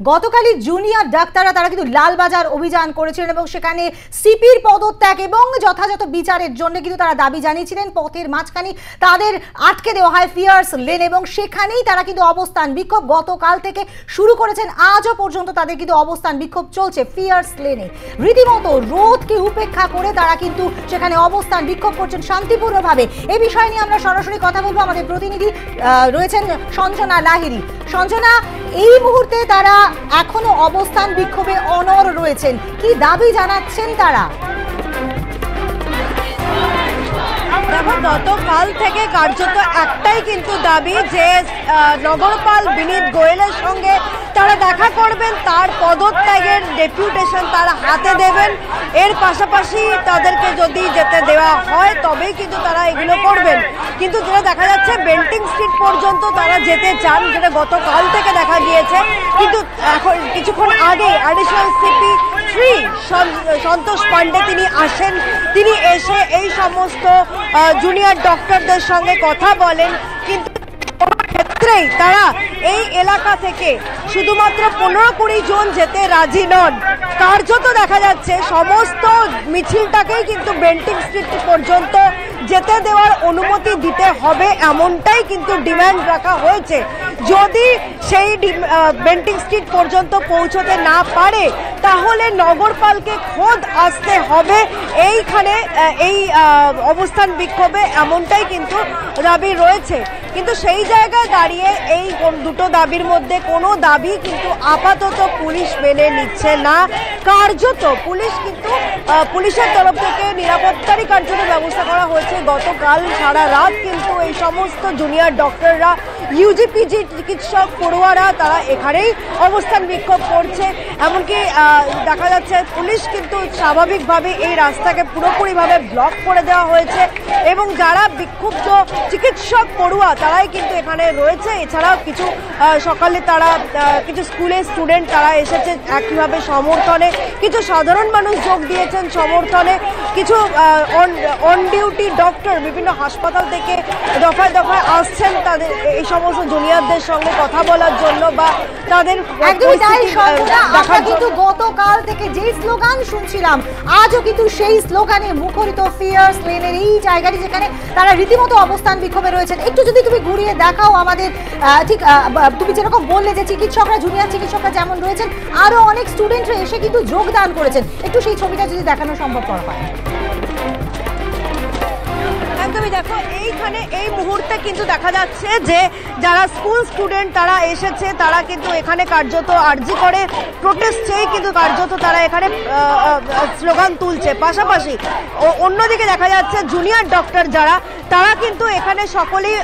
গতকালই জুনিয়র ডাক্তাররা তারা কিন্তু লালবাজার অভিযান করেছিলেন এবং সেখানে সিপির পদত্যাগ এবং যথাযথ বিচারের জন্য কিন্তু তারা দাবি জানিয়েছিলেন। পথের মাঝখানে তাদের আটকে দেওয়া হয় ফিয়ার্স লেন এবং সেখানেই তারা কিন্তু অবস্থান বিক্ষোভ গতকাল থেকে শুরু করেছেন। আজও পর্যন্ত তাদের কিন্তু অবস্থান বিক্ষোভ চলছে ফিয়ার্স লেনে। রীতিমতো রোদকে উপেক্ষা করে তারা কিন্তু সেখানে অবস্থান বিক্ষোভ করছেন শান্তিপূর্ণভাবে। এই বিষয় নিয়ে আমরা সরাসরি কথা বলবো। আমাদের প্রতিনিধি রয়েছেন সঞ্জনা লাহিড়ী। সঞ্জনা, এই মুহূর্তে তারা এখনো অবস্থান বিক্ষোভে অনড় রয়েছেন, কি দাবি জানাচ্ছেন তারা? দেখো, গতকাল থেকে কার্যত একটাই কিন্তু দাবি যে নগরপাল বিনীত গোয়েলের সঙ্গে তারা দেখা করবেন, তার পদত্যাগের ডেপুটেশন তারা হাতে দেবেন। এর পাশাপাশি তাদেরকে যদি যেতে দেওয়া হয় তবেই কিন্তু তারা এগুলো করবেন। কিন্তু যেটা দেখা যাচ্ছে বেন্টিং স্ট্রিট পর্যন্ত তারা যেতে চান, যেটা গতকাল থেকে দেখা গিয়েছে। কিন্তু এখন কিছুক্ষণ আগে অ্যাডিশনাল সিপি 3 সন্তোষ পান্ডে তিনি আসেন। তিনি এসে এই সমস্ত জুনিয়র ডক্টরদের সঙ্গে কথা বলেন, কিন্তু ক্ষেত্রেই তারা এই এলাকা থেকে শুধুমাত্র 15-20 জন যেতে রাজি নন। কার্যত দেখা যাচ্ছে সমস্ত মিছিলটাকেই কিন্তু বেন্টিং স্ট্রিট পর্যন্ত যেতে দেওয়ার অনুমতি দিতে হবে, এমনটাই কিন্তু ডিমান্ড রাখা হয়েছে। যদি সেই বেন্টিং স্ট্রিট পর্যন্ত পৌঁছতে না পারে তাহলে নগরপালকে খোদ আসতে হবে এইখানে এই অবস্থান বিক্ষোভে, এমনটাই কিন্তু দাবি রয়েছে। কিন্তু সেই জায়গায় দাঁড়িয়ে এই দুটো দাবির মধ্যে কোনো দাবি কিন্তু আপাতত পুলিশ মেনে নিচ্ছে না। কার্যত পুলিশের তরফ থেকে নিরাপত্তারই কার্যত ব্যবস্থা করা হয়েছে। গতকাল সারা রাত কিন্তু এই সমস্ত জুনিয়র ডক্টররা, ইউজিপিজি চিকিৎসক পড়ুয়ারা তারা এখানেই অবস্থান বিক্ষোভ করছে। এমনকি দেখা যাচ্ছে পুলিশ কিন্তু স্বাভাবিকভাবে এই রাস্তাকে পুরোপুরিভাবে ব্লক করে দেওয়া হয়েছে এবং যারা বিক্ষুব্ধ চিকিৎসক পড়ুয়া তারাই কিন্তু এখানে রয়েছে। এছাড়াও কিছু সকালে তারা কিছু স্কুলের স্টুডেন্ট তারা এসেছে একইভাবে সমর্থনে, কিছু সাধারণ মানুষ যোগ দিয়েছেন সমর্থনে, কিছু অন ডিউটি ডক্টর বিভিন্ন হাসপাতাল থেকে দফায় দফায় আসছেন তাদের এই সমস্ত জুনিয়রদের সঙ্গে কথা বলার জন্য বা তাদের কিন্তু গতকাল থেকে যে স্লোগান শুনছিলাম আজও কিন্তু সেই স্লোগানে মুখরিত ফিয়ার্স লেনের এই জায়গাটি যেখানে তারা রীতিমতো অবস্থান বিক্ষোভে রয়েছেন। একটু যদি তুমি ঘুরিয়ে দেখাও আমাদের, ঠিক তুমি যেরকম বললে যে চিকিৎসকরা, জুনিয়র চিকিৎসকরা যেমন রয়েছেন, আরো অনেক স্টুডেন্টরা এসে কিন্তু যোগদান করেছেন। একটু সেই ছবিটা যদি দেখানো সম্ভব করা হয়। একদমই, দেখো এইখানে এই মুহূর্তে কিন্তু দেখা যাচ্ছে যে যারা স্কুল স্টুডেন্ট তারা এসেছে, তারা কিন্তু এখানে কার্যত আরজি করে প্রোটেস্ট চেয়ে কিন্তু কার্যত তারা এখানে স্লোগান তুলছে। পাশাপাশি অন্যদিকে দেখা যাচ্ছে জুনিয়র ডক্টর যারা তারা কিন্তু এখানে সকলেই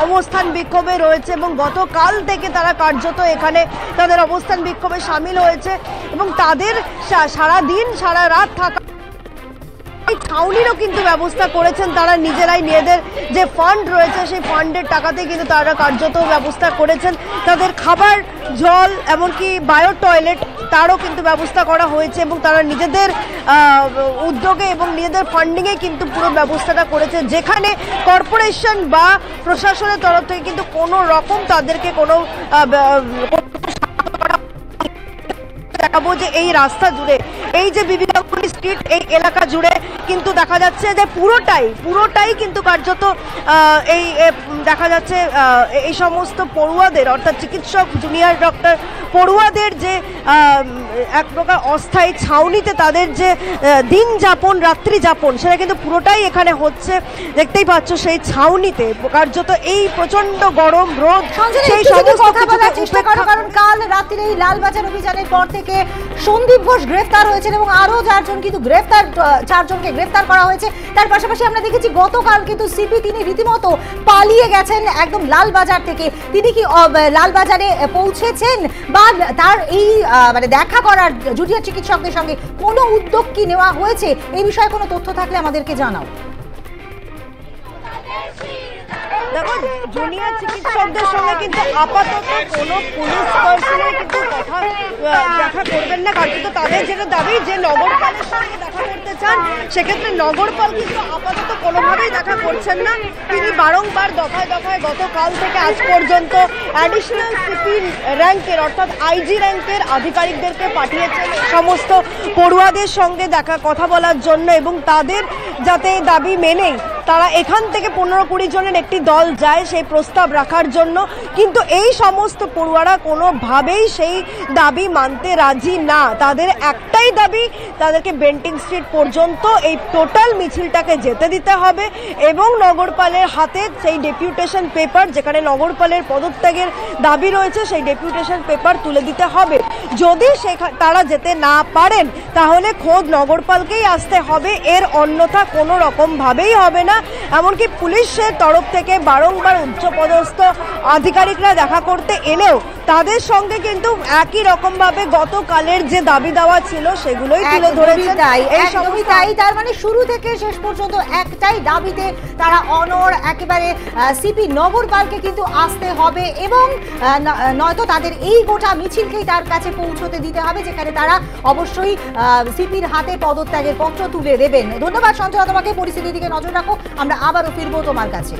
অবস্থান বিক্ষোভে রয়েছে এবং গতকাল থেকে তারা কার্যত এখানে তাদের অবস্থান বিক্ষোভে সামিল হয়েছে এবং তাদের সারা দিন সারা রাত থাকা ছাউনিরও কিন্তু ব্যবস্থা করেছেন তারা নিজেরাই। নিজেদের যে ফান্ড রয়েছে সেই ফান্ডের টাকাতে কিন্তু তারা কার্যত ব্যবস্থা করেছেন। তাদের খাবার, জল, এমনকি বায়ো টয়লেট তারও কিন্তু ব্যবস্থা করা হয়েছে এবং তারা নিজেদের উদ্যোগে এবং নিজেদের ফান্ডিংয়ে কিন্তু পুরো ব্যবস্থাটা করেছে, যেখানে কর্পোরেশন বা প্রশাসনের তরফ থেকে কিন্তু কোনো রকম তাদেরকে কোনো দেখাবো যে এই রাস্তা জুড়ে, এই যে বিবেকানন্দ স্ট্রিট এই এলাকা জুড়ে কিন্তু দেখা যাচ্ছে যে পুরোটাই কিন্তু কার্যত এই দেখা যাচ্ছে এই সমস্ত পড়ুয়াদের, অর্থাৎ চিকিৎসক, জুনিয়র ডক্টর পড়ুয়াদের যে এক প্রকার অস্থায়ী ছাউনিতে তাদের যে দিন যাপন, রাত্রি যাপন, সেটা কিন্তু পুরোটাই এখানে হচ্ছে। দেখতেই পাচ্ছ সেই ছাউনিতে কার্যত এই প্রচন্ড গরম রোদ, সেই সমস্ত চেষ্টা করো, কারণ কাল রাত্রে এই লালবাজার অভিযানের পর থেকে সন্দীপ ঘোষ গ্রেফতার হয়েছেন এবং আরো 4 জন কিন্তু চারজনকে গ্রেফতার করা হয়েছে। তার পাশাপাশি আমরা দেখেছি গতকাল কিন্তু সিপি তিনি রীতিমতো পালিয়ে গেছেন একদম লালবাজার থেকে। তিনি কি লালবাজারে পৌঁছেছেন বা তার এই মানে দেখা করার জুনিয়র চিকিৎসকদের সঙ্গে কোনো উদ্যোগ কি নেওয়া হয়েছে? এই বিষয়ে কোনো তথ্য থাকলে আমাদেরকে জানাও। দেখো, জুনিয়র চিকিৎসকদের সঙ্গে কিন্তু আপাতত কোনো পুলিশ পার্সনের কিন্তু কথা দেখা দেখা করবেন না, কার্যত তাদের যেটা দাবি যে নগরপালের সঙ্গে দেখা করতে চান, সেক্ষেত্রে নগরপাল কিন্তু আপাতত কোনোভাবেই দেখা করছেন না। তিনি বারংবার দফায় দফায় গতকাল থেকে আজ পর্যন্ত অ্যাডিশনাল সিপি র্যাঙ্কের অর্থাৎ আইজি র্যাঙ্কের আধিকারিকদেরকে পাঠিয়েছেন সমস্ত পড়ুয়াদের সঙ্গে কথা বলার জন্য, এবং তাদের যাতে দাবি মেনেই তারা এখান থেকে 15-20 জনের একটি দল যায় সেই প্রস্তাব রাখার জন্য। কিন্তু এই সমস্ত পড়ুয়ারা কোনোভাবেই সেই দাবি মানতে রাজি না। তাদের একটাই দাবি, তাদেরকে বেন্টিং স্ট্রিট পর্যন্ত এই টোটাল মিছিলটাকে যেতে দিতে হবে এবং নগরপালের হাতে সেই ডেপুটেশন পেপার, যেখানে নগরপালের পদত্যাগের দাবি রয়েছে, সেই ডেপুটেশন পেপার তুলে দিতে হবে। যদি তারা যেতে না পারেন তাহলে খোদ নগরপালকেই আসতে হবে, এর অন্যথা কোনো রকমভাবেই হবে না। এমনকি পুলিশের তরফ থেকে বারংবার উচ্চপদস্থ আধিকারিকরা দেখা করতে এলেও তাদের সঙ্গে কিন্তু একই রকম ভাবে গতকালের যে দাবি দেওয়া ছিল সেগুলোই তুলে ধরেছেন। একদমই তাই, তার মানে শুরু থেকে শেষ পর্যন্ত একটাই দাবিতে তারা অনড়, একেবারে সিপি নগরপালকে কিন্তু আসতে হবে এবং নয়তো তাদের এই গোটা মিছিলকেই তার কাছে পৌঁছতে দিতে হবে, যেখানে তারা অবশ্যই সিপির হাতে পদত্যাগের পত্র তুলে দেবেন। ধন্যবাদ সঞ্জয়, তোমাকে। পরিস্থিতির দিকে নজর রাখো, আমরা আবারও ফিরবো তোমার কাছে।